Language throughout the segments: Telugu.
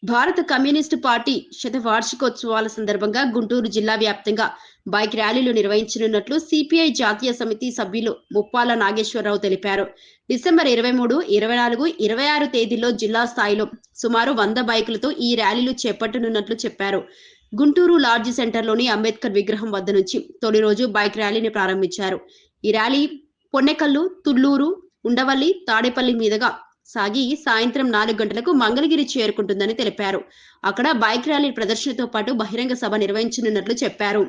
భారత కమ్యూనిస్టు పార్టీ శతవార్షికోత్సవాల సందర్భంగా గుంటూరు జిల్లా వ్యాప్తంగా బైక్ ర్యాలీలు నిర్వహించనున్నట్లు సిపిఐ జాతీయ సమితి సభ్యులు ముప్పాల నాగేశ్వరరావు తెలిపారు. డిసెంబర్ 23, 24, 26 తేదీల్లో జిల్లా స్థాయిలో సుమారు 100 బైకులతో ఈ ర్యాలీలు చేపట్టనున్నట్లు చెప్పారు. గుంటూరు లార్జ్ సెంటర్లోని అంబేద్కర్ విగ్రహం వద్ద నుంచి తొలి రోజు బైక్ ర్యాలీని ప్రారంభించారు. ఈ ర్యాలీ పొన్నెకల్లు, తుళ్లూరు, ఉండవల్లి, తాడేపల్లి మీదుగా సాగి సాయంత్రం 4 గంటలకు మంగళగిరి చేరుకుంటుందని తెలిపారు. అక్కడ బైక్ ర్యాలీ ప్రదర్శనతో పాటు బహిరంగ సభ నిర్వహించనున్నట్లు చెప్పారు.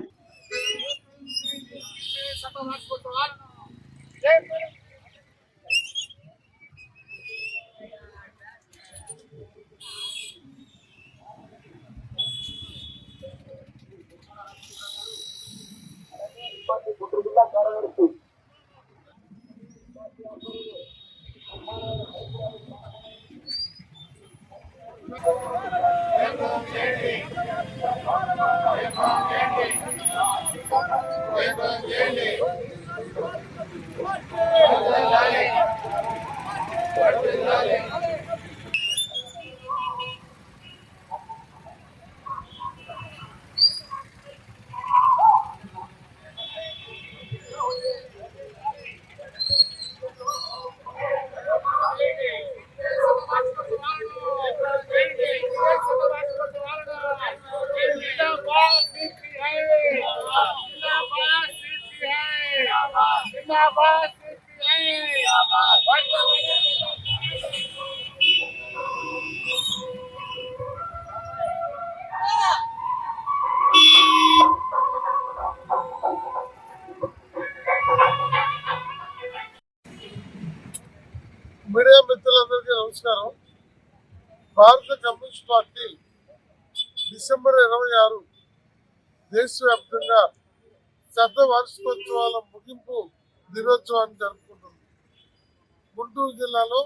మీడియా మిత్రులందరికీ నమస్కారం. భారత కమ్యూనిస్ట్ పార్టీ డిసెంబర్ 26 దేశవ్యాప్తంగా శతవార్షికోత్సవాల ముగింపు దినోత్సవాన్ని జరుపుకుంటుంది. గుంటూరు జిల్లాలో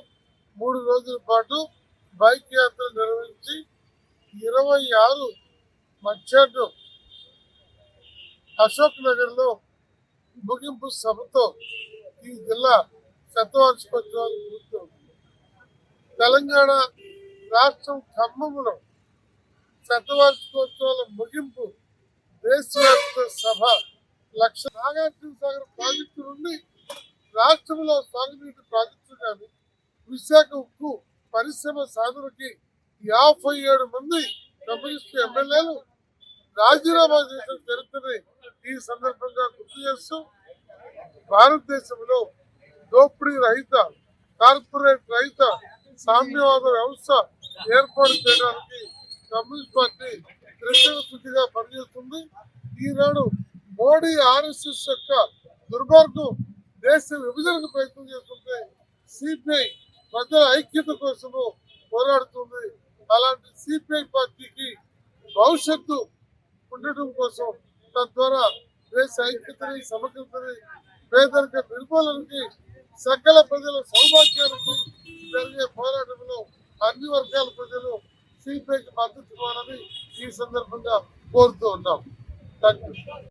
3 రోజుల పాటు బైక్ యాత్ర నిర్వహించి 26 మధ్యాహ్నం అశోక్ నగర్లో ముగింపు సభతో ఈ జిల్లా శతవార్షికోత్సవాలు పూర్తవుతుంది. తెలంగాణ రాష్ట్రం ఖమ్మంలో శతవార్షికోత్సవాల ముగింపు దేశవ్యాప్త సభ లక్ష. నాగార్జున సాగర్ ప్రాజెక్టు నుండి రాష్ట్రంలో సాగునీటి ప్రాజెక్టు కానీ విశాఖ ఉక్కు పరిశ్రమ సాధనకి 57 మంది కమ్యూనిస్టు ఎమ్మెల్యేలు రాజీనామా చేసిన చరిత్రని ఈ సందర్భంగా గుర్తు చేస్తూ భారతదేశంలో దోపిడీ రహిత, కార్పొరేట్ రహిత సామ్యవాద వ్యవస్థ ఏర్పాటు చేయడానికి కమ్యూనిస్ట్ పార్టీ కృతజ్ఞతగా పనిచేస్తుంది. ఈనాడు మోడీ ఆర్ఎస్ఎస్ యొక్క దుర్మార్గం దేశ విభజనకు ప్రయత్నం చేస్తుంటే సిపిఐ ప్రజల ఐక్యత కోసము పోరాడుతుంది. అలాంటి సిపిఐ పార్టీకి భవిష్యత్తు ఉండటం కోసం, తద్వారా దేశ ఐక్యతని, సమగ్రతని, పేదరిక నిర్మూలనకి, సకల ప్రజల సౌభాగ్యానికి జరిగే పోరాటంలో అన్ని వర్గాల ప్రజలు సిపిఐకి మద్దతు ఇవ్వాలని ఈ సందర్భంగా కోరుతూ ఉన్నాం.